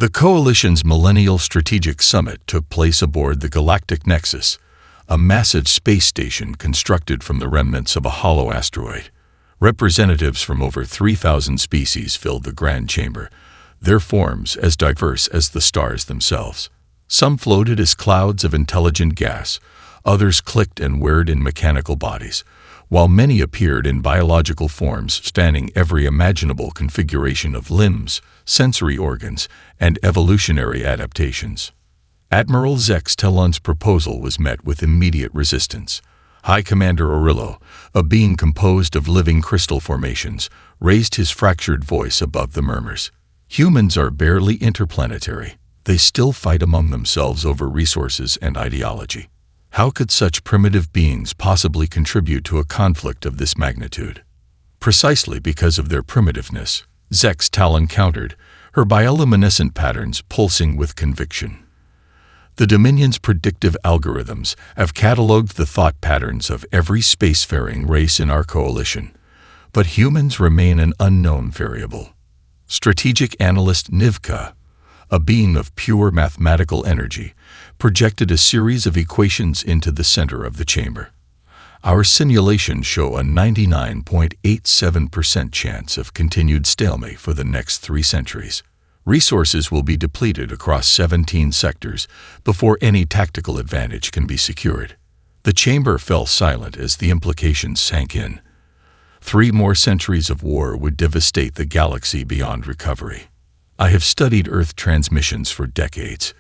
The Coalition's Millennial Strategic Summit took place aboard the Galactic Nexus, a massive space station constructed from the remnants of a hollow asteroid. Representatives from over 3,000 species filled the grand chamber, their forms as diverse as the stars themselves. Some floated as clouds of intelligent gas, others clicked and whirred in mechanical bodies, while many appeared in biological forms spanning every imaginable configuration of limbs, sensory organs, and evolutionary adaptations. Admiral Zex Talon's proposal was met with immediate resistance. High Commander Orillo, a being composed of living crystal formations, raised his fractured voice above the murmurs. Humans are barely interplanetary. They still fight among themselves over resources and ideology. How could such primitive beings possibly contribute to a conflict of this magnitude? Precisely because of their primitiveness, Zex Talon countered, her bioluminescent patterns pulsing with conviction. The Dominion's predictive algorithms have cataloged the thought patterns of every spacefaring race in our coalition, but humans remain an unknown variable. Strategic analyst Nivka, a being of pure mathematical energy, projected a series of equations into the center of the chamber. Our simulations show a 99.87% chance of continued stalemate for the next 3 centuries. Resources will be depleted across 17 sectors before any tactical advantage can be secured. The chamber fell silent as the implications sank in. 3 more centuries of war would devastate the galaxy beyond recovery. I have studied Earth transmissions for decades,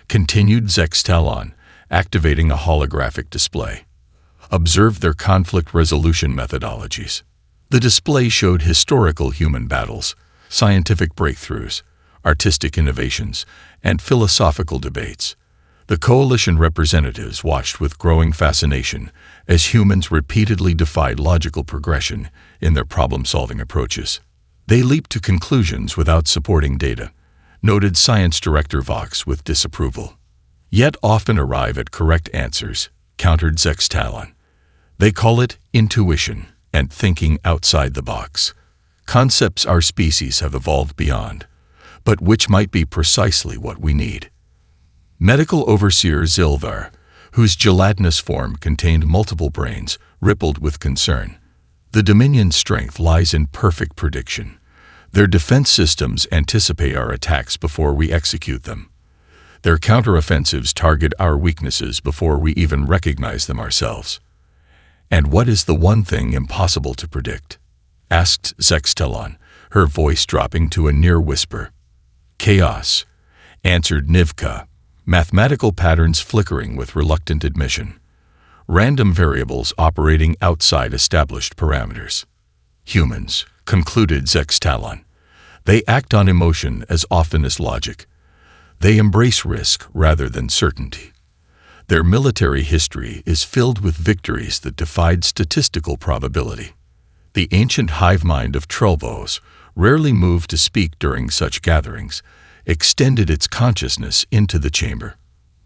continued Zex Talon, activating a holographic display. Observed their conflict resolution methodologies. The display showed historical human battles, scientific breakthroughs, artistic innovations, and philosophical debates. The Coalition representatives watched with growing fascination as humans repeatedly defied logical progression in their problem-solving approaches. They leaped to conclusions without supporting data, noted Science Director Vox with disapproval. Yet often arrive at correct answers, countered Zex Talon. They call it intuition and thinking outside the box. Concepts our species have evolved beyond, but which might be precisely what we need. Medical Overseer Zilvar, whose gelatinous form contained multiple brains, rippled with concern. The Dominion's strength lies in perfect prediction. Their defense systems anticipate our attacks before we execute them. Their counteroffensives target our weaknesses before we even recognize them ourselves. And what is the one thing impossible to predict? Asked Zex Talon, her voice dropping to a near whisper. Chaos, answered Nivka, mathematical patterns flickering with reluctant admission. Random variables operating outside established parameters. Humans, concluded Zex Talon. They act on emotion as often as logic. They embrace risk rather than certainty. Their military history is filled with victories that defied statistical probability. The ancient hive mind of Trelvos, rarely moved to speak during such gatherings, extended its consciousness into the chamber.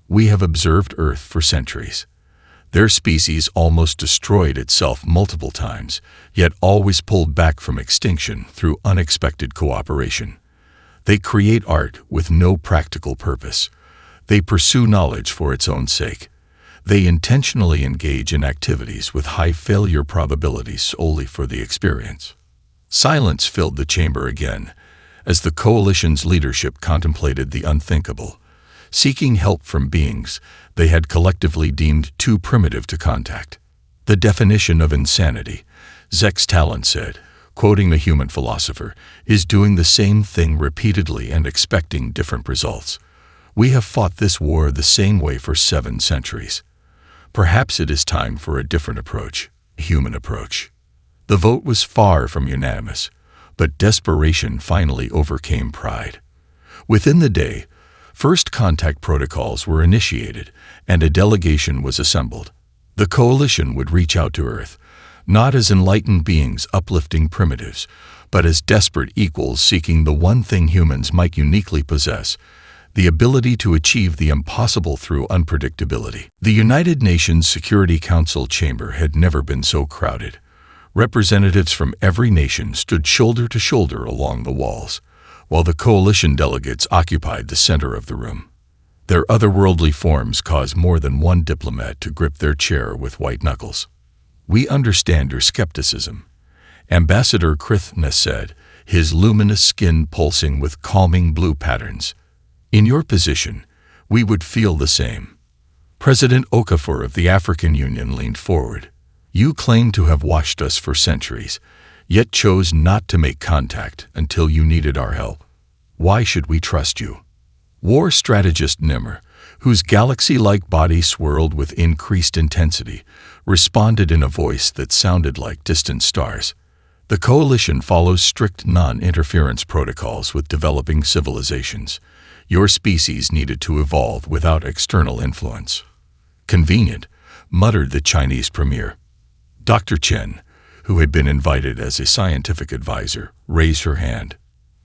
We have observed Earth for centuries. Their species almost destroyed itself multiple times, yet always pulled back from extinction through unexpected cooperation. They create art with no practical purpose. They pursue knowledge for its own sake. They intentionally engage in activities with high failure probabilities solely for the experience. Silence filled the chamber again, as the Coalition's leadership contemplated the unthinkable, seeking help from beings they had collectively deemed too primitive to contact. The definition of insanity, Zex Talon said, quoting the human philosopher, is doing the same thing repeatedly and expecting different results. We have fought this war the same way for 7 centuries. Perhaps it is time for a different approach, a human approach. The vote was far from unanimous, but desperation finally overcame pride. Within the day, first contact protocols were initiated and a delegation was assembled. The Coalition would reach out to Earth, not as enlightened beings uplifting primitives, but as desperate equals seeking the one thing humans might uniquely possess, the ability to achieve the impossible through unpredictability. The United Nations Security Council chamber had never been so crowded. Representatives from every nation stood shoulder to shoulder along the walls, while the coalition delegates occupied the center of the room. Their otherworldly forms caused more than one diplomat to grip their chair with white knuckles. "We understand your skepticism," Ambassador Krithna said, his luminous skin pulsing with calming blue patterns. "In your position, we would feel the same." President Okafor of the African Union leaned forward. "You claim to have watched us for centuries, yet chose not to make contact until you needed our help. Why should we trust you?" War strategist Nimr, whose galaxy-like body swirled with increased intensity, responded in a voice that sounded like distant stars. "The Coalition follows strict non-interference protocols with developing civilizations. Your species needed to evolve without external influence." "Convenient," muttered the Chinese premier. Dr. Chen, who had been invited as a scientific advisor, raised her hand.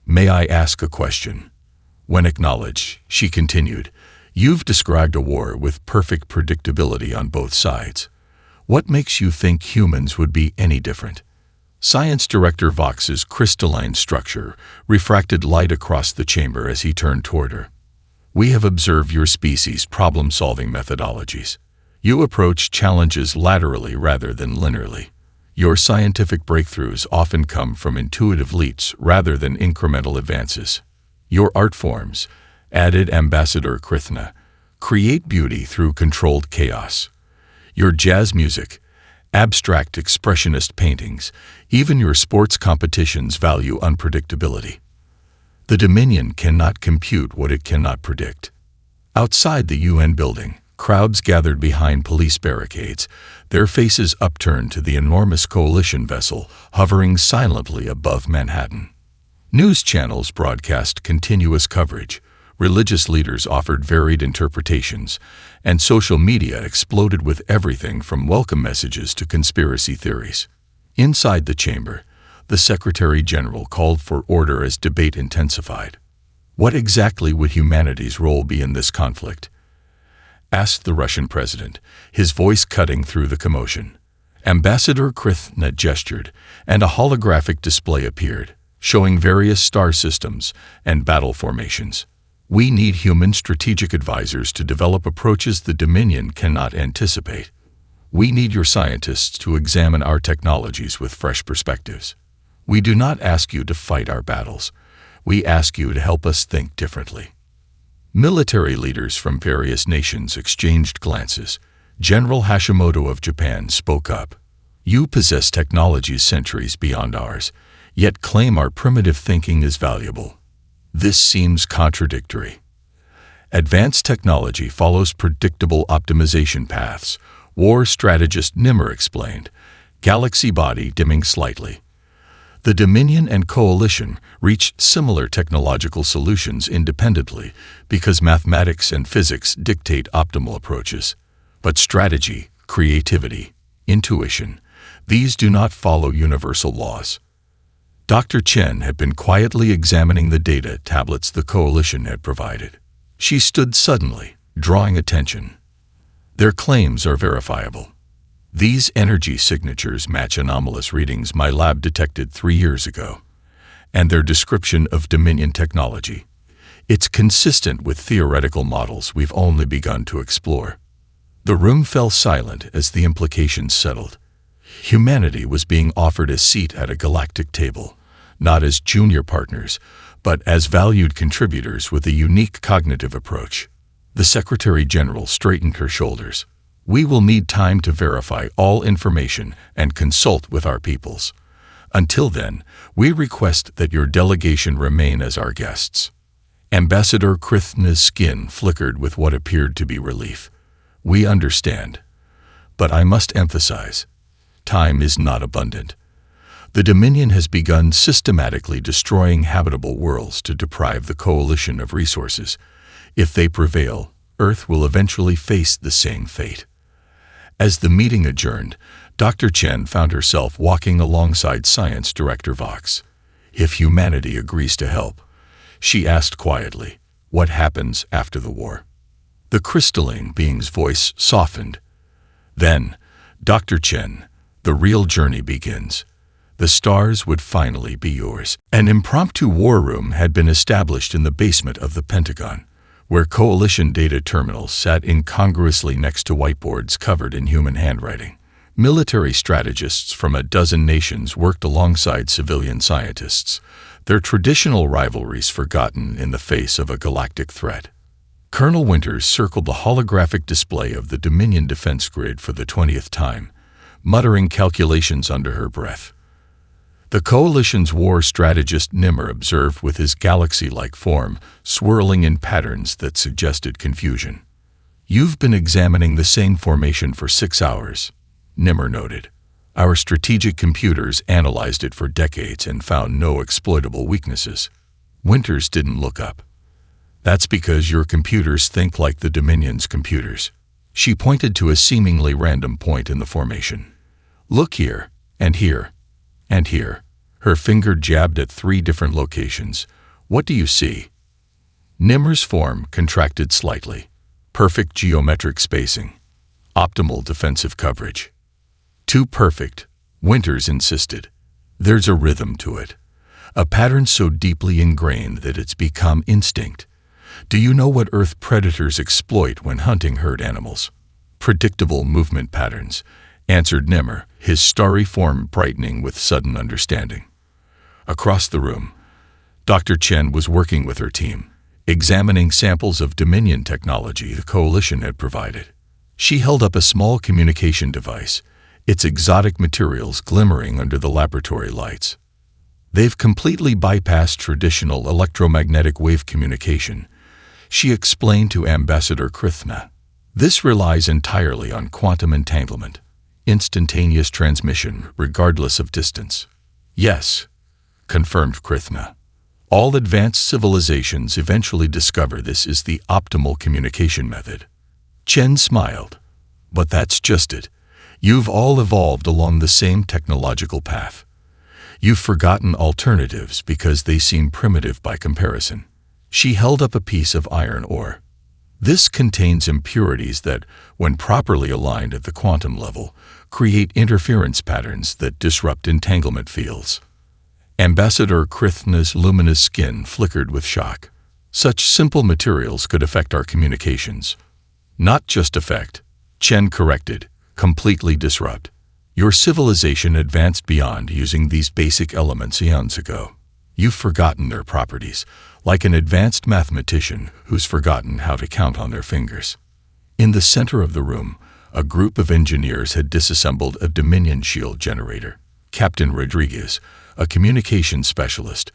"May I ask a question?" When acknowledged, she continued, "You've described a war with perfect predictability on both sides. What makes you think humans would be any different?" Science Director Vox's crystalline structure refracted light across the chamber as he turned toward her. "We have observed your species' problem-solving methodologies. You approach challenges laterally rather than linearly. Your scientific breakthroughs often come from intuitive leaps rather than incremental advances. Your art forms," added Ambassador Krithna, "create beauty through controlled chaos. Your jazz music, abstract expressionist paintings, even your sports competitions value unpredictability. The Dominion cannot compute what it cannot predict." Outside the UN building, crowds gathered behind police barricades, their faces upturned to the enormous coalition vessel hovering silently above Manhattan. News channels broadcast continuous coverage, religious leaders offered varied interpretations, and social media exploded with everything from welcome messages to conspiracy theories. Inside the chamber, the Secretary General called for order as debate intensified. "What exactly would humanity's role be in this conflict?" asked the Russian president, his voice cutting through the commotion. Ambassador Krithna gestured, and a holographic display appeared, showing various star systems and battle formations. "We need human strategic advisors to develop approaches the Dominion cannot anticipate. We need your scientists to examine our technologies with fresh perspectives. We do not ask you to fight our battles. We ask you to help us think differently." Military leaders from various nations exchanged glances. General Hashimoto of Japan spoke up. "You possess technologies centuries beyond ours, yet claim our primitive thinking is valuable. This seems contradictory." "Advanced technology follows predictable optimization paths," war strategist Nimr explained, galaxy body dimming slightly. "The Dominion and Coalition reached similar technological solutions independently because mathematics and physics dictate optimal approaches. But strategy, creativity, intuition, these do not follow universal laws." Dr. Chen had been quietly examining the data tablets the Coalition had provided. She stood suddenly, drawing attention. "Their claims are verifiable. These energy signatures match anomalous readings my lab detected 3 years ago. And their description of Dominion technology. It's consistent with theoretical models we've only begun to explore." The room fell silent as the implications settled. Humanity was being offered a seat at a galactic table, not as junior partners, but as valued contributors with a unique cognitive approach. The Secretary General straightened her shoulders. "We will need time to verify all information and consult with our peoples. Until then, we request that your delegation remain as our guests." Ambassador Krithna's skin flickered with what appeared to be relief. "We understand. But I must emphasize, time is not abundant. The Dominion has begun systematically destroying habitable worlds to deprive the Coalition of resources. If they prevail, Earth will eventually face the same fate." As the meeting adjourned, Dr. Chen found herself walking alongside Science Director Vox. "If humanity agrees to help," she asked quietly, "what happens after the war?" The crystalline being's voice softened. "Then, Dr. Chen, the real journey begins. The stars would finally be yours. An impromptu war room had been established in the basement of the Pentagon, where coalition data terminals sat incongruously next to whiteboards covered in human handwriting. Military strategists from a dozen nations worked alongside civilian scientists, their traditional rivalries forgotten in the face of a galactic threat. Colonel Winters circled the holographic display of the Dominion defense grid for the 20th time, muttering calculations under her breath. The coalition's war strategist Nimmer observed with his galaxy-like form, swirling in patterns that suggested confusion. "You've been examining the same formation for 6 hours," Nimmer noted. "Our strategic computers analyzed it for decades and found no exploitable weaknesses." Winters didn't look up. "That's because your computers think like the Dominion's computers." She pointed to a seemingly random point in the formation. "Look here, and here, and here." Her finger jabbed at 3 different locations. "What do you see?" Nimmer's form contracted slightly. "Perfect geometric spacing. Optimal defensive coverage." "Too perfect," Winters insisted. "There's a rhythm to it. A pattern so deeply ingrained that it's become instinct. Do you know what Earth predators exploit when hunting herd animals?" "Predictable movement patterns," answered Nimmer, his starry form brightening with sudden understanding. Across the room, Dr. Chen was working with her team, examining samples of Dominion technology the Coalition had provided. She held up a small communication device, its exotic materials glimmering under the laboratory lights. "They've completely bypassed traditional electromagnetic wave communication," she explained to Ambassador Krithna. "This relies entirely on quantum entanglement, instantaneous transmission regardless of distance." "Yes," confirmed Krithna. "All advanced civilizations eventually discover this is the optimal communication method." Chen smiled. "But that's just it. You've all evolved along the same technological path. You've forgotten alternatives because they seem primitive by comparison." She held up a piece of iron ore. "This contains impurities that, when properly aligned at the quantum level, create interference patterns that disrupt entanglement fields." Ambassador Krithna's luminous skin flickered with shock. "Such simple materials could affect our communications." "Not just affect," Chen corrected, "completely disrupt. Your civilization advanced beyond using these basic elements eons ago. You've forgotten their properties, like an advanced mathematician who's forgotten how to count on their fingers." In the center of the room, a group of engineers had disassembled a Dominion shield generator. Captain Rodriguez, a communications specialist,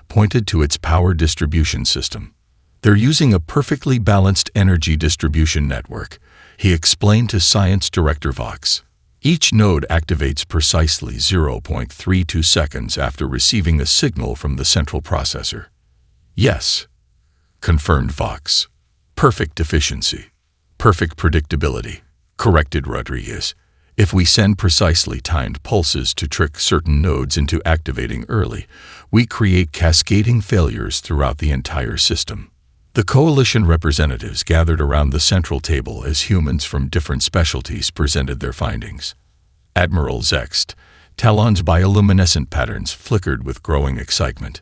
pointed to its power distribution system. "They're using a perfectly balanced energy distribution network," he explained to Science Director Vox. "Each node activates precisely 0.32 seconds after receiving a signal from the central processor." "Yes," confirmed Vox. "Perfect efficiency. Perfect predictability," corrected Rodriguez. "If we send precisely timed pulses to trick certain nodes into activating early, we create cascading failures throughout the entire system." The coalition representatives gathered around the central table as humans from different specialties presented their findings. Admiral Zext, Talon's bioluminescent patterns flickered with growing excitement.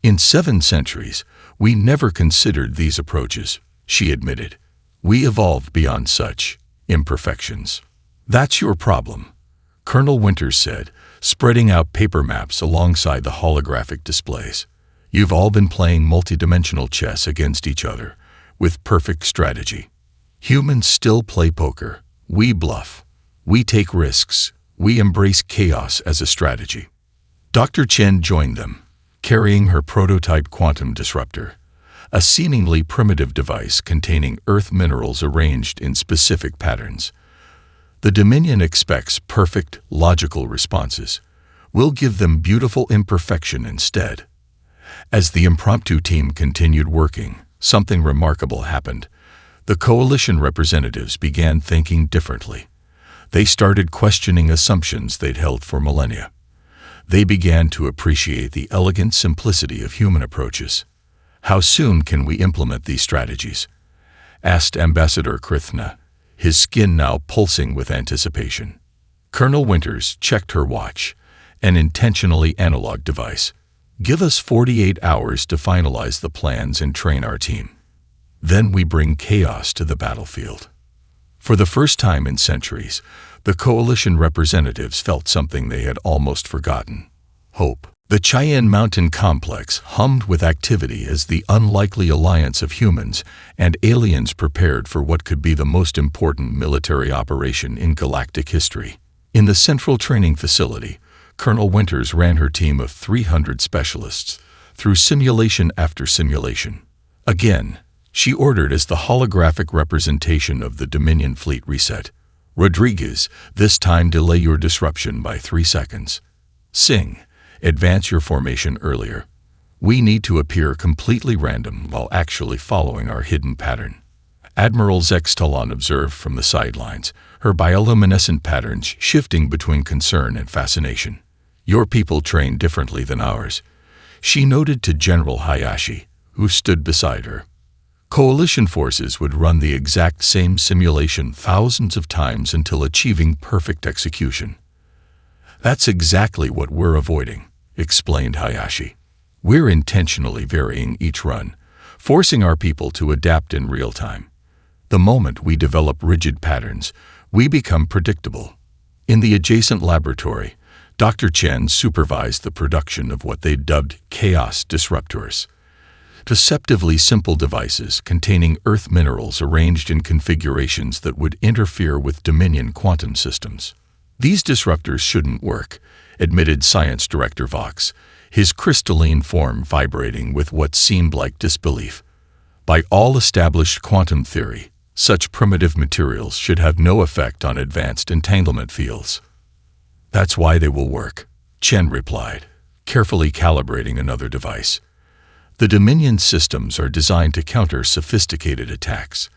"In 7 centuries, we never considered these approaches," she admitted. "We evolved beyond such imperfections." "That's your problem," Colonel Winters said, spreading out paper maps alongside the holographic displays. "You've all been playing multidimensional chess against each other, with perfect strategy. Humans still play poker. We bluff. We take risks. We embrace chaos as a strategy." Dr. Chen joined them, carrying her prototype quantum disruptor, a seemingly primitive device containing Earth minerals arranged in specific patterns. "The Dominion expects perfect, logical responses. We'll give them beautiful imperfection instead." As the impromptu team continued working, something remarkable happened. The coalition representatives began thinking differently. They started questioning assumptions they'd held for millennia. They began to appreciate the elegant simplicity of human approaches. "How soon can we implement these strategies?" asked Ambassador Krithna, his skin now pulsing with anticipation. Colonel Winters checked her watch, an intentionally analog device. Give us 48 hours to finalize the plans and train our team. Then we bring chaos to the battlefield. For the first time in centuries, the coalition representatives felt something they had almost forgotten: hope. The Cheyenne Mountain complex hummed with activity as the unlikely alliance of humans and aliens prepared for what could be the most important military operation in galactic history. In the central training facility, Colonel Winters ran her team of 300 specialists through simulation after simulation. Again, she ordered as the holographic representation of the Dominion fleet reset. Rodriguez, this time delay your disruption by 3 seconds. Singh, advance your formation earlier. We need to appear completely random while actually following our hidden pattern. Admiral Zex Talon observed from the sidelines, her bioluminescent patterns shifting between concern and fascination. Your people train differently than ours, she noted to General Hayashi, who stood beside her. Coalition forces would run the exact same simulation thousands of times until achieving perfect execution. That's exactly what we're avoiding, explained Hayashi. We're intentionally varying each run, forcing our people to adapt in real time. The moment we develop rigid patterns, we become predictable. In the adjacent laboratory, Dr. Chen supervised the production of what they dubbed chaos disruptors. Deceptively simple devices containing Earth minerals arranged in configurations that would interfere with Dominion quantum systems. These disruptors shouldn't work, admitted Science Director Vox, his crystalline form vibrating with what seemed like disbelief. By all established quantum theory, such primitive materials should have no effect on advanced entanglement fields. That's why they will work, Chen replied, carefully calibrating another device. The Dominion systems are designed to counter sophisticated attacks.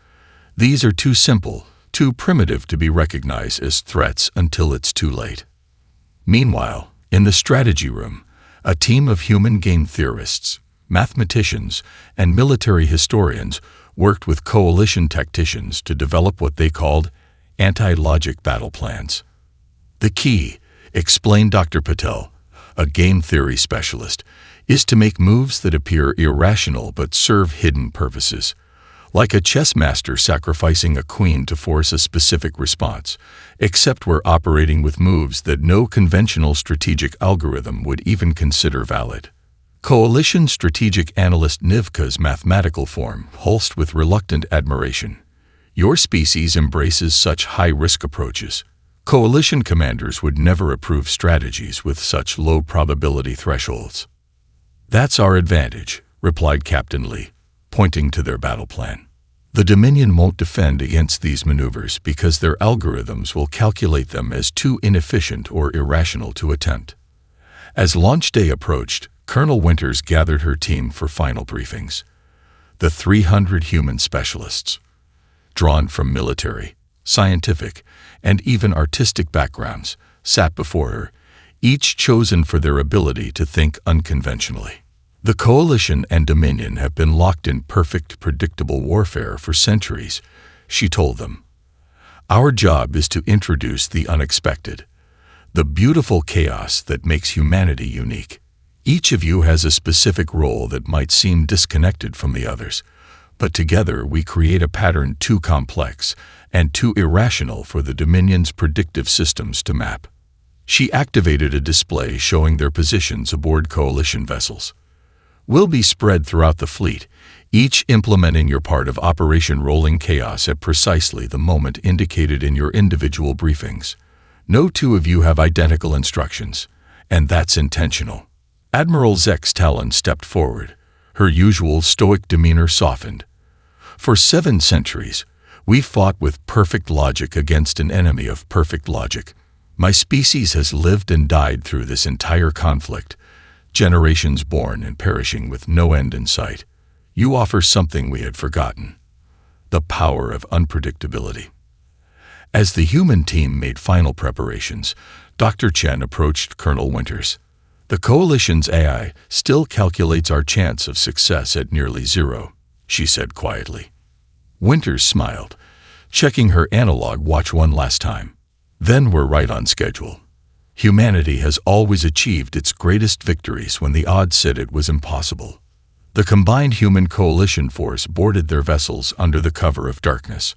These are too simple, too primitive to be recognized as threats until it's too late. Meanwhile, in the strategy room, a team of human game theorists, mathematicians, and military historians worked with coalition tacticians to develop what they called anti-logic battle plans. The key, explained Dr. Patel, a game theory specialist, is to make moves that appear irrational but serve hidden purposes. Like a chess master sacrificing a queen to force a specific response, except we're operating with moves that no conventional strategic algorithm would even consider valid. Coalition strategic analyst Nivka's mathematical form pulsed with reluctant admiration. Your species embraces such high-risk approaches. Coalition commanders would never approve strategies with such low probability thresholds. That's our advantage, replied Captain Lee, pointing to their battle plan. The Dominion won't defend against these maneuvers because their algorithms will calculate them as too inefficient or irrational to attempt. As launch day approached, Colonel Winters gathered her team for final briefings. The 300 human specialists, drawn from military, scientific, and even artistic backgrounds, sat before her, each chosen for their ability to think unconventionally. The Coalition and Dominion have been locked in perfect, predictable warfare for centuries, she told them. Our job is to introduce the unexpected, the beautiful chaos that makes humanity unique. Each of you has a specific role that might seem disconnected from the others, but together we create a pattern too complex and too irrational for the Dominion's predictive systems to map. She activated a display showing their positions aboard Coalition vessels. Will be spread throughout the fleet, each implementing your part of Operation Rolling Chaos at precisely the moment indicated in your individual briefings. No two of you have identical instructions, and that's intentional. Admiral Zex Talon stepped forward, her usual stoic demeanor softened. For 7 centuries, we fought with perfect logic against an enemy of perfect logic. My species has lived and died through this entire conflict, generations born and perishing with no end in sight. You offer something we had forgotten: the power of unpredictability. As the human team made final preparations, Dr. Chen approached Colonel Winters. The Coalition's AI still calculates our chance of success at nearly 0, she said quietly. Winters smiled, checking her analog watch one last time. Then we're right on schedule. Humanity has always achieved its greatest victories when the odds said it was impossible. The combined human coalition force boarded their vessels under the cover of darkness.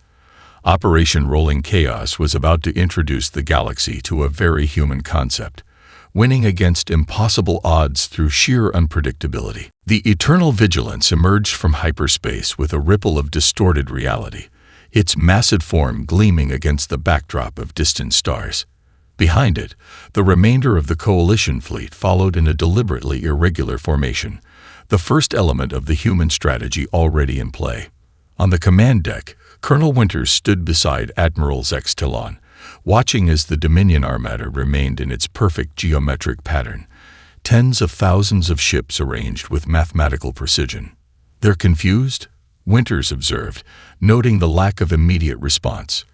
Operation Rolling Chaos was about to introduce the galaxy to a very human concept, winning against impossible odds through sheer unpredictability. The Eternal Vigilance emerged from hyperspace with a ripple of distorted reality, its massive form gleaming against the backdrop of distant stars. Behind it, the remainder of the coalition fleet followed in a deliberately irregular formation, the first element of the human strategy already in play. On the command deck, Colonel Winters stood beside Admiral Zex Talon, watching as the Dominion Armada remained in its perfect geometric pattern, tens of thousands of ships arranged with mathematical precision. "They're confused?" Winters observed, noting the lack of immediate response.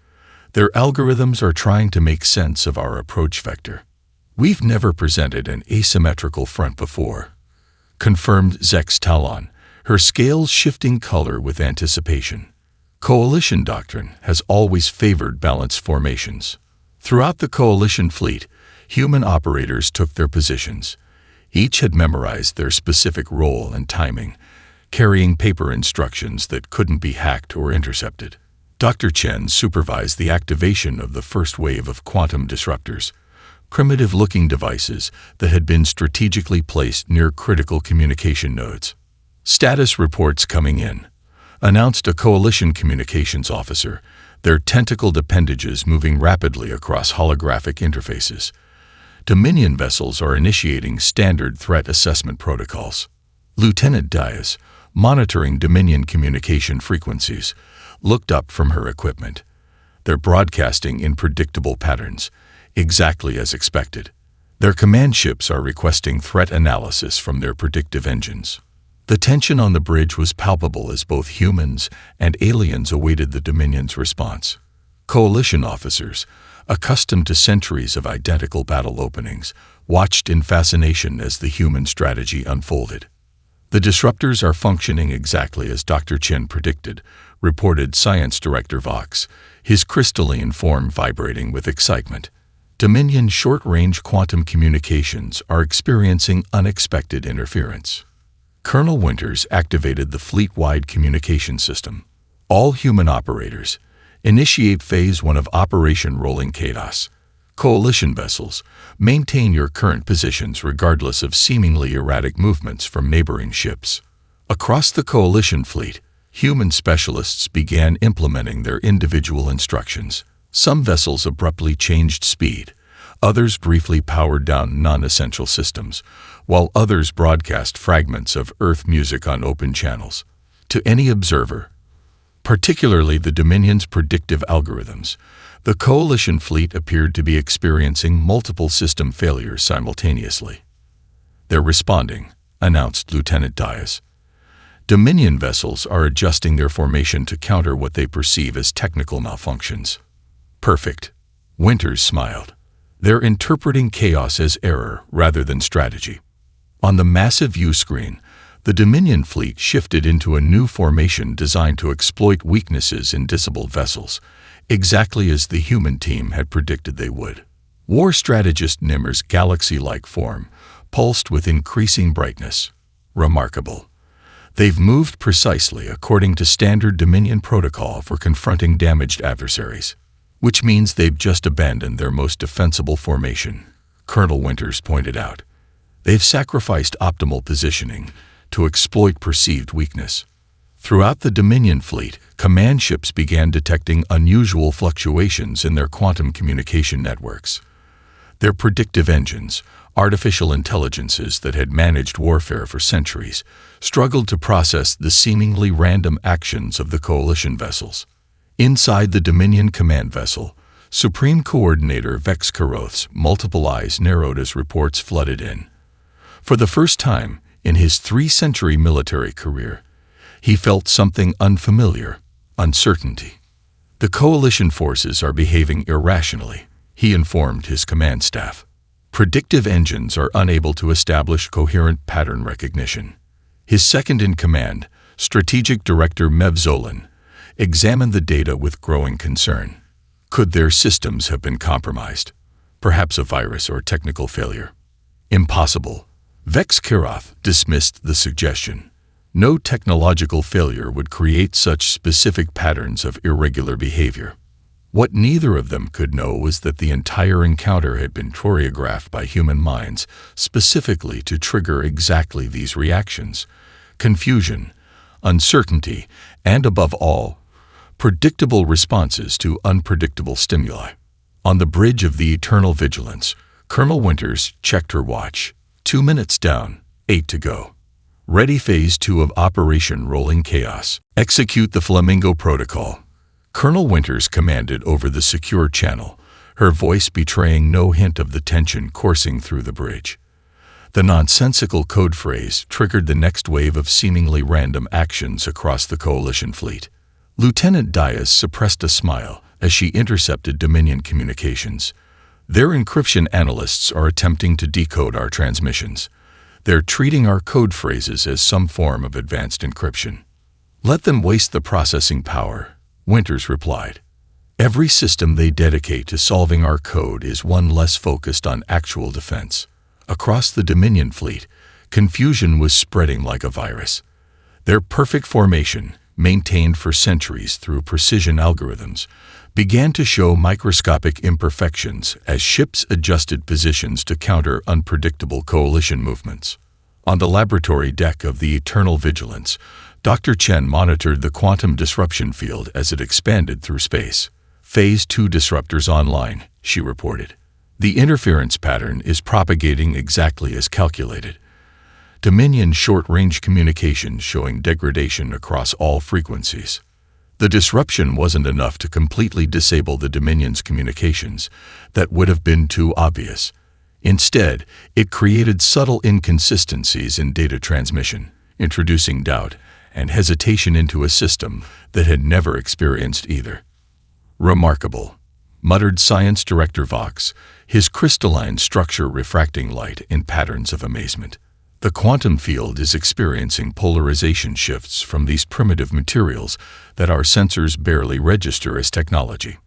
"Their algorithms are trying to make sense of our approach vector. We've never presented an asymmetrical front before," confirmed Zex Talon, her scales shifting color with anticipation. Coalition doctrine has always favored balanced formations. Throughout the coalition fleet, human operators took their positions. Each had memorized their specific role and timing, carrying paper instructions that couldn't be hacked or intercepted. Dr. Chen supervised the activation of the first wave of quantum disruptors, primitive-looking devices that had been strategically placed near critical communication nodes. "Status reports coming in," announced a coalition communications officer, their tentacled appendages moving rapidly across holographic interfaces. Dominion vessels are initiating standard threat assessment protocols. Lieutenant Diaz, monitoring Dominion communication frequencies, looked up from her equipment. They're broadcasting in predictable patterns, exactly as expected. Their command ships are requesting threat analysis from their predictive engines. The tension on the bridge was palpable as both humans and aliens awaited the Dominion's response. Coalition officers, accustomed to centuries of identical battle openings, watched in fascination as the human strategy unfolded. "The disruptors are functioning exactly as Dr. Chen predicted," reported Science Director Vox, his crystalline form vibrating with excitement. "Dominion short-range quantum communications are experiencing unexpected interference." Colonel Winters activated the fleet-wide communication system. "All human operators, initiate Phase 1 of Operation Rolling Chaos. Coalition vessels, maintain your current positions regardless of seemingly erratic movements from neighboring ships." Across the coalition fleet, human specialists began implementing their individual instructions. Some vessels abruptly changed speed, others briefly powered down non-essential systems, while others broadcast fragments of Earth music on open channels. To any observer, particularly the Dominion's predictive algorithms, the coalition fleet appeared to be experiencing multiple system failures simultaneously. "They're responding," announced Lieutenant Diaz. "Dominion vessels are adjusting their formation to counter what they perceive as technical malfunctions." "Perfect," Winters smiled. "They're interpreting chaos as error rather than strategy." On the massive view screen, the Dominion fleet shifted into a new formation designed to exploit weaknesses in disabled vessels, exactly as the human team had predicted they would. War strategist Nimmer's galaxy-like form pulsed with increasing brightness. "Remarkable. They've moved precisely according to standard Dominion protocol for confronting damaged adversaries, which means they've just abandoned their most defensible formation," Colonel Winters pointed out. "They've sacrificed optimal positioning to exploit perceived weakness." Throughout the Dominion fleet, command ships began detecting unusual fluctuations in their quantum communication networks. Their predictive engines, artificial intelligences that had managed warfare for centuries, struggled to process the seemingly random actions of the coalition vessels. Inside the Dominion command vessel, Supreme Coordinator Vex Karoth's multiple eyes narrowed as reports flooded in. For the first time in his 3-century military career, he felt something unfamiliar: uncertainty. "The coalition forces are behaving irrationally," he informed his command staff. "Predictive engines are unable to establish coherent pattern recognition." His second-in-command, Strategic Director Mev Zolan, examined the data with growing concern. Could their systems have been compromised? perhaps a virus or technical failure. Impossible. Vex Kiroth dismissed the suggestion. No technological failure would create such specific patterns of irregular behavior. What neither of them could know was that the entire encounter had been choreographed by human minds specifically to trigger exactly these reactions: confusion, uncertainty, and above all, predictable responses to unpredictable stimuli. On the bridge of the eternal vigilance, Colonel Winters checked her watch. 2 minutes down, 8 to go. Ready. Phase 2 of Operation Rolling Chaos. Execute the Flamingo Protocol. Colonel Winters commanded over the secure channel, her voice betraying no hint of the tension coursing through the bridge. The nonsensical code phrase triggered the next wave of seemingly random actions across the Coalition fleet. Lieutenant Diaz suppressed a smile as she intercepted Dominion communications. Their encryption analysts are attempting to decode our transmissions. They're treating our code phrases as some form of advanced encryption. Let them waste the processing power, Winters replied. Every system they dedicate to solving our code is one less focused on actual defense. Across the Dominion fleet, confusion was spreading like a virus. Their perfect formation, maintained for centuries through precision algorithms, began to show microscopic imperfections as ships adjusted positions to counter unpredictable Coalition movements. On the laboratory deck of the Eternal Vigilance, Dr. Chen monitored the quantum disruption field as it expanded through space. Phase 2 disruptors online, she reported. The interference pattern is propagating exactly as calculated. Dominion short-range communications showing degradation across all frequencies. The disruption wasn't enough to completely disable the Dominion's communications. That would have been too obvious. Instead, it created subtle inconsistencies in data transmission, introducing doubt and hesitation into a system that had never experienced either. Remarkable, muttered Science Director Vox, his crystalline structure refracting light in patterns of amazement. The quantum field is experiencing polarization shifts from these primitive materials that our sensors barely register as technology.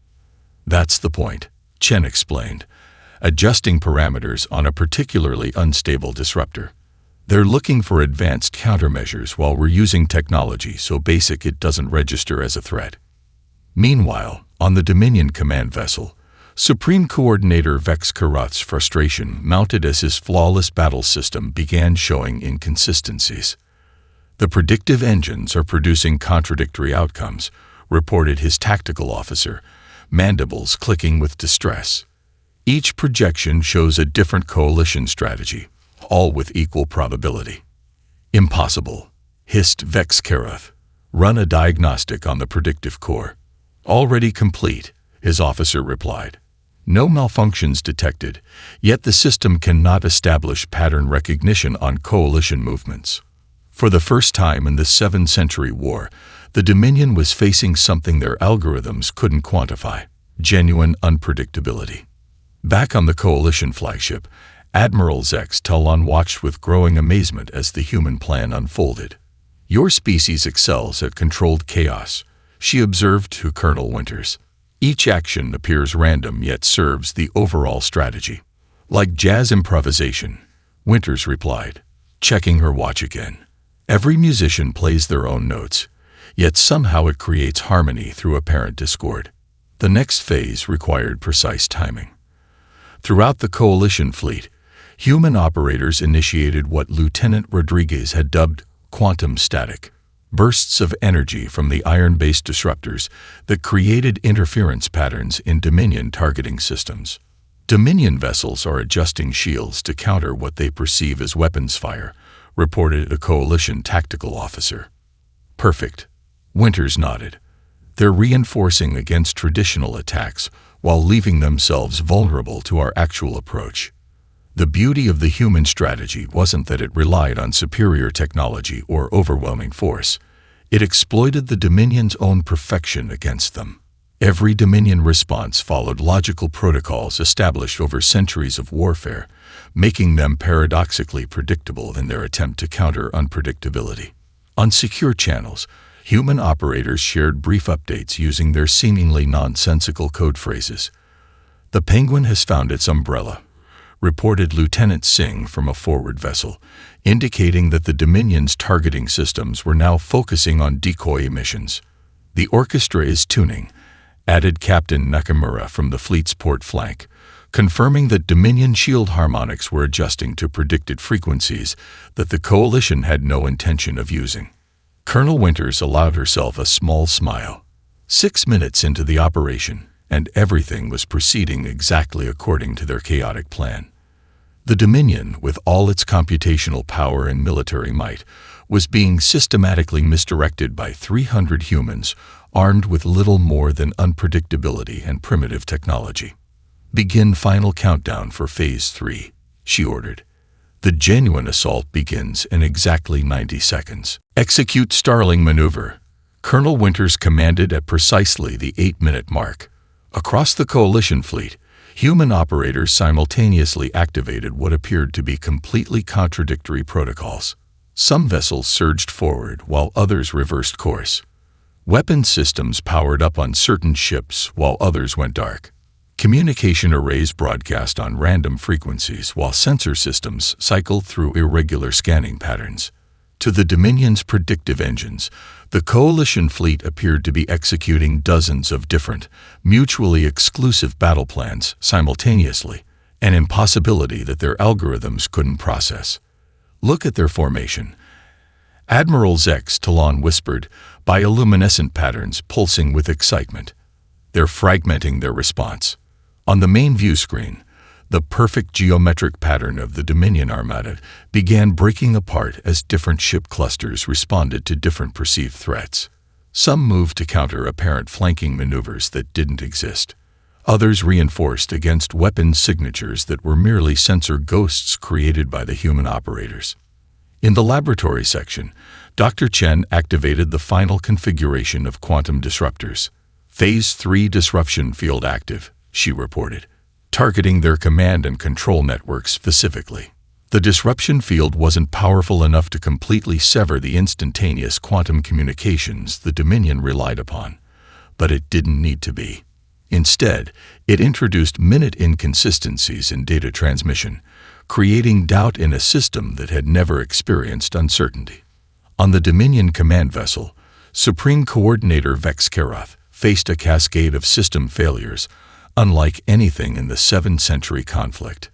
That's the point, Chen explained, adjusting parameters on a particularly unstable disruptor. They're looking for advanced countermeasures while we're using technology so basic it doesn't register as a threat. Meanwhile, on the Dominion command vessel, Supreme Coordinator Vex Kiroth's frustration mounted as his flawless battle system began showing inconsistencies. The predictive engines are producing contradictory outcomes, reported his tactical officer, mandibles clicking with distress. Each projection shows a different Coalition strategy, all with equal probability. Impossible, hissed Vex Kiroth. Run a diagnostic on the predictive core. Already complete, his officer replied. No malfunctions detected, yet the system cannot establish pattern recognition on Coalition movements. For the first time in the 7th Century War, the Dominion was facing something their algorithms couldn't quantify: genuine unpredictability. Back on the Coalition flagship, Admiral Zex Talon watched with growing amazement as the human plan unfolded. Your species excels at controlled chaos, she observed to Colonel Winters. Each action appears random yet serves the overall strategy. Like jazz improvisation, Winters replied, checking her watch again. Every musician plays their own notes, yet somehow it creates harmony through apparent discord. The next phase required precise timing. Throughout the Coalition fleet, human operators initiated what Lieutenant Rodriguez had dubbed quantum static, bursts of energy from the iron-based disruptors that created interference patterns in Dominion targeting systems. Dominion vessels are adjusting shields to counter what they perceive as weapons fire, reported a Coalition tactical officer. Perfect. Winters nodded. They're reinforcing against traditional attacks while leaving themselves vulnerable to our actual approach. The beauty of the human strategy wasn't that it relied on superior technology or overwhelming force. It exploited the Dominion's own perfection against them. Every Dominion response followed logical protocols established over centuries of warfare, making them paradoxically predictable in their attempt to counter unpredictability. On secure channels, human operators shared brief updates using their seemingly nonsensical code phrases. "The Penguin has found its umbrella," reported Lieutenant Singh from a forward vessel, indicating that the Dominion's targeting systems were now focusing on decoy emissions. "The orchestra is tuning," added Captain Nakamura from the fleet's port flank, confirming that Dominion shield harmonics were adjusting to predicted frequencies that the Coalition had no intention of using. Colonel Winters allowed herself a small smile. 6 minutes into the operation, and everything was proceeding exactly according to their chaotic plan. The Dominion, with all its computational power and military might, was being systematically misdirected by 300 humans armed with little more than unpredictability and primitive technology. "Begin final countdown for Phase 3, she ordered. "The genuine assault begins in exactly 90 seconds. "Execute Starling maneuver," Colonel Winters commanded at precisely the 8-minute mark. Across the Coalition fleet, human operators simultaneously activated what appeared to be completely contradictory protocols. Some vessels surged forward while others reversed course. Weapon systems powered up on certain ships while others went dark. Communication arrays broadcast on random frequencies while sensor systems cycled through irregular scanning patterns. To the Dominion's predictive engines, the Coalition fleet appeared to be executing dozens of different, mutually exclusive battle plans simultaneously, an impossibility that their algorithms couldn't process. "Look at their formation," Admiral Zex Talon whispered, bioluminescent patterns pulsing with excitement. "They're fragmenting their response." On the main view screen, the perfect geometric pattern of the Dominion Armada began breaking apart as different ship clusters responded to different perceived threats. Some moved to counter apparent flanking maneuvers that didn't exist. Others reinforced against weapon signatures that were merely sensor ghosts created by the human operators. In the laboratory section, Dr. Chen activated the final configuration of quantum disruptors. "Phase 3 disruption field active," she reported, targeting their command and control networks specifically. The disruption field wasn't powerful enough to completely sever the instantaneous quantum communications the Dominion relied upon, but it didn't need to be. Instead, it introduced minute inconsistencies in data transmission, creating doubt in a system that had never experienced uncertainty. On the Dominion command vessel, Supreme Coordinator Vex Karath faced a cascade of system failures unlike anything in the 7th century conflict.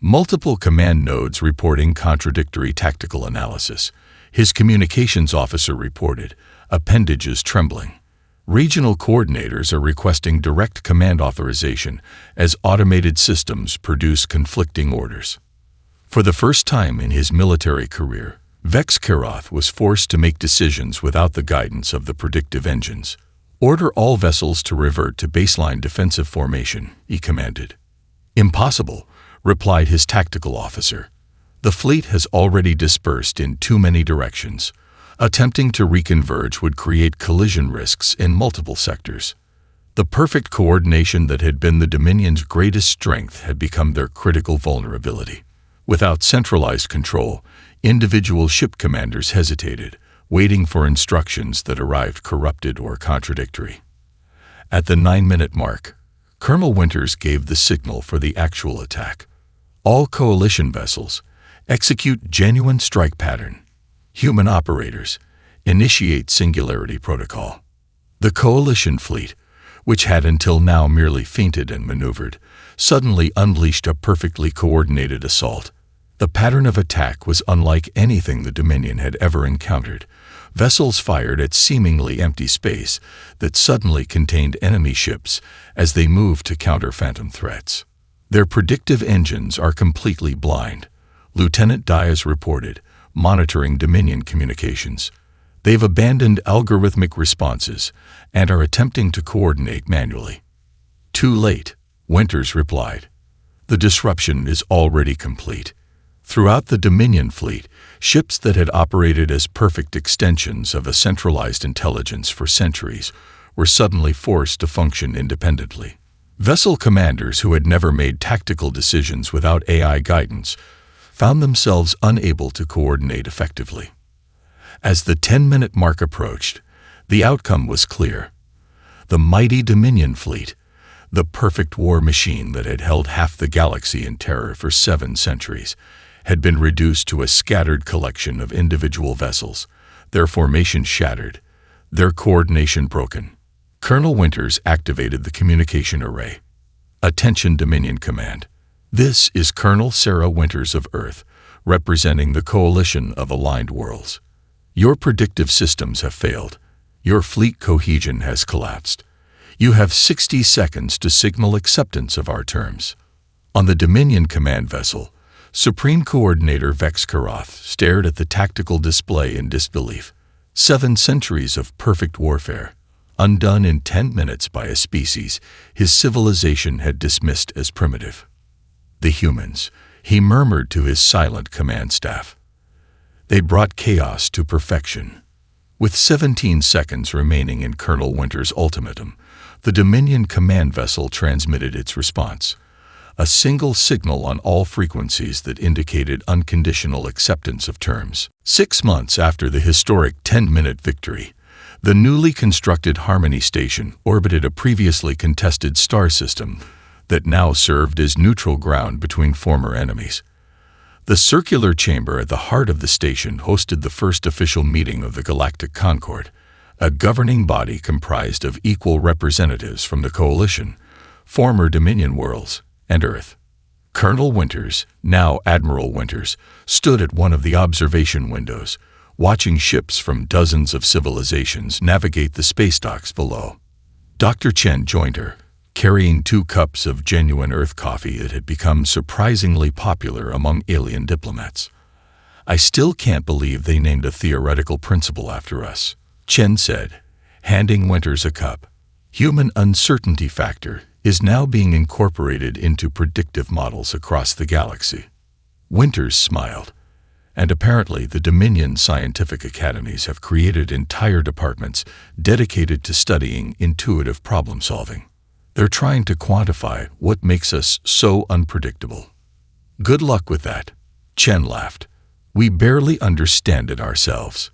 Multiple command nodes reporting contradictory tactical analysis. His communications officer reported, appendages trembling. Regional coordinators are requesting direct command authorization as automated systems produce conflicting orders. For the first time in his military career, Vex Karath was forced to make decisions without the guidance of the predictive engines. "Order all vessels to revert to baseline defensive formation," he commanded. "Impossible," replied his tactical officer. "The fleet has already dispersed in too many directions. Attempting to reconverge would create collision risks in multiple sectors." The perfect coordination that had been the Dominion's greatest strength had become their critical vulnerability. Without centralized control, individual ship commanders hesitated, waiting for instructions that arrived corrupted or contradictory. At the 9-minute mark, Colonel Winters gave the signal for the actual attack. "All Coalition vessels, execute genuine strike pattern. Human operators, initiate singularity protocol." The Coalition fleet, which had until now merely feinted and maneuvered, suddenly unleashed a perfectly coordinated assault. The pattern of attack was unlike anything the Dominion had ever encountered. Vessels fired at seemingly empty space that suddenly contained enemy ships as they moved to counter phantom threats. "Their predictive engines are completely blind," Lieutenant Diaz reported, monitoring Dominion communications. "They've abandoned algorithmic responses and are attempting to coordinate manually." "Too late," Winters replied. "The disruption is already complete." Throughout the Dominion fleet, ships that had operated as perfect extensions of a centralized intelligence for centuries were suddenly forced to function independently. Vessel commanders who had never made tactical decisions without AI guidance found themselves unable to coordinate effectively. As the 10-minute mark approached, the outcome was clear. The mighty Dominion fleet, The perfect war machine that had held half the galaxy in terror for 7 centuries had been reduced to a scattered collection of individual vessels, their formation shattered, their coordination broken. Colonel Winters activated the communication array. Attention Dominion Command. This is Colonel Sarah Winters of Earth, representing the coalition of aligned worlds. Your predictive systems have failed. Your fleet cohesion has collapsed. You have 60 seconds to signal acceptance of our terms. On the Dominion Command vessel, Supreme Coordinator Vex Karoth stared at the tactical display in disbelief. 7 centuries of perfect warfare, undone in 10 minutes by a species his civilization had dismissed as primitive. The humans, he murmured to his silent command staff. They brought chaos to perfection. With 17 seconds remaining in Colonel Winters' ultimatum, the Dominion command vessel transmitted its response. A single signal on all frequencies that indicated unconditional acceptance of terms. 6 months after the historic 10-minute victory, the newly constructed Harmony Station orbited a previously contested star system that now served as neutral ground between former enemies. The circular chamber at the heart of the station hosted the first official meeting of the Galactic Concord, a governing body comprised of equal representatives from the Coalition, former Dominion worlds, and Earth. Colonel Winters, now Admiral Winters, stood at one of the observation windows, watching ships from dozens of civilizations navigate the space docks below. Dr. Chen joined her, carrying 2 cups of genuine Earth coffee that had become surprisingly popular among alien diplomats. "I still can't believe they named a theoretical principle after us," Chen said, handing Winters a cup. "Human uncertainty factor is now being incorporated into predictive models across the galaxy." Winters smiled. And apparently the Dominion scientific academies have created entire departments dedicated to studying intuitive problem-solving. They're trying to quantify what makes us so unpredictable. "Good luck with that," Chen laughed. "We barely understand it ourselves."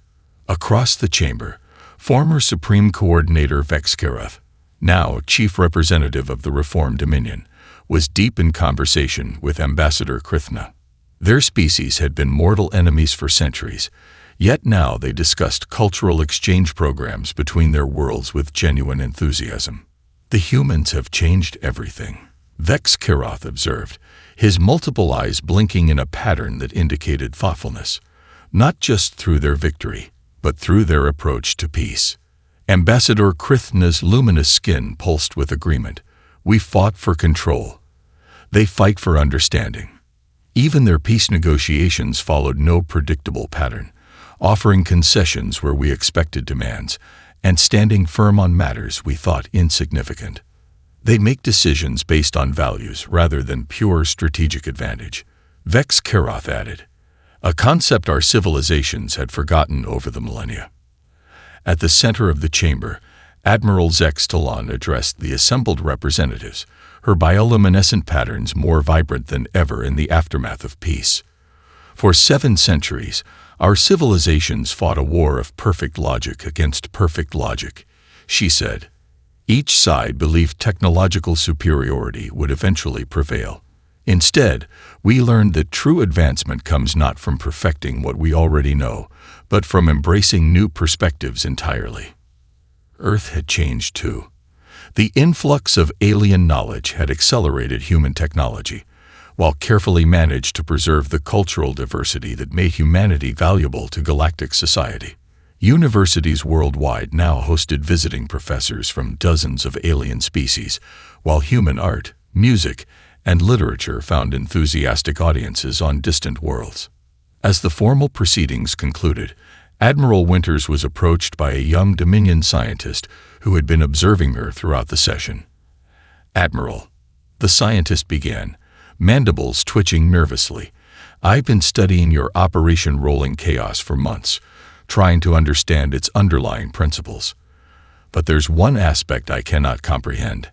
Across the chamber, former Supreme Coordinator Vex Karoth, now Chief Representative of the Reformed Dominion, was deep in conversation with Ambassador Krithna. Their species had been mortal enemies for centuries, yet now they discussed cultural exchange programs between their worlds with genuine enthusiasm. "The humans have changed everything," Vex Karoth observed, his multiple eyes blinking in a pattern that indicated thoughtfulness, not just through their victory, but through their approach to peace. Ambassador Krithna's luminous skin pulsed with agreement. "We fought for control. They fight for understanding." Even their peace negotiations followed no predictable pattern, offering concessions where we expected demands, and standing firm on matters we thought insignificant. They make decisions based on values rather than pure strategic advantage, Vex Karoth added, a concept our civilizations had forgotten over the millennia. At the center of the chamber, Admiral Zex Talon addressed the assembled representatives, her bioluminescent patterns more vibrant than ever in the aftermath of peace. "For 7 centuries, our civilizations fought a war of perfect logic against perfect logic," she said. Each side believed technological superiority would eventually prevail. Instead, we learned that true advancement comes not from perfecting what we already know, but from embracing new perspectives entirely. Earth had changed too. The influx of alien knowledge had accelerated human technology, while carefully managed to preserve the cultural diversity that made humanity valuable to galactic society. Universities worldwide now hosted visiting professors from dozens of alien species, while human art, music, and literature found enthusiastic audiences on distant worlds. As the formal proceedings concluded, Admiral Winters was approached by a young Dominion scientist who had been observing her throughout the session. "Admiral," the scientist began, mandibles twitching nervously, "I've been studying your Operation Rolling Chaos for months, trying to understand its underlying principles. But there's one aspect I cannot comprehend.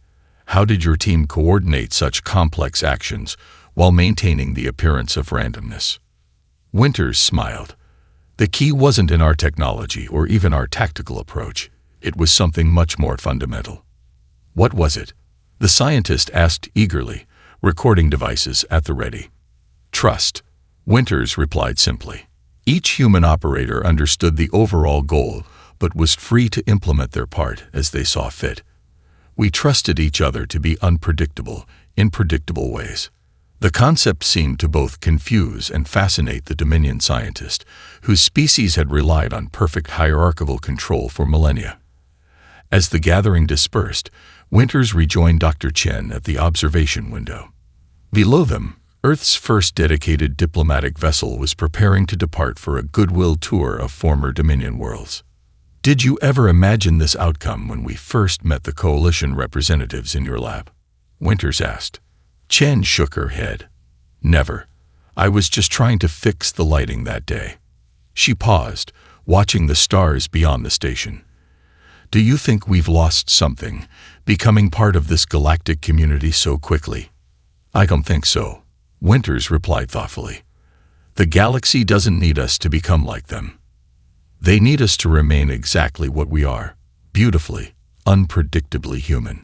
How did your team coordinate such complex actions while maintaining the appearance of randomness?" Winters smiled. "The key wasn't in our technology or even our tactical approach. It was something much more fundamental." "What was it?" The scientist asked eagerly, recording devices at the ready. Trust, Winters replied simply. Each human operator understood the overall goal, but was free to implement their part as they saw fit. We trusted each other to be unpredictable, in predictable ways. The concept seemed to both confuse and fascinate the Dominion scientist, whose species had relied on perfect hierarchical control for millennia. As the gathering dispersed, Winters rejoined Dr. Chen at the observation window. Below them, Earth's first dedicated diplomatic vessel was preparing to depart for a goodwill tour of former Dominion worlds. Did you ever imagine this outcome when we first met the coalition representatives in your lab? Winters asked. Chen shook her head. Never. I was just trying to fix the lighting that day. She paused, watching the stars beyond the station. Do you think we've lost something, becoming part of this galactic community so quickly? I don't think so, Winters replied thoughtfully. The galaxy doesn't need us to become like them. They need us to remain exactly what we are, beautifully, unpredictably human.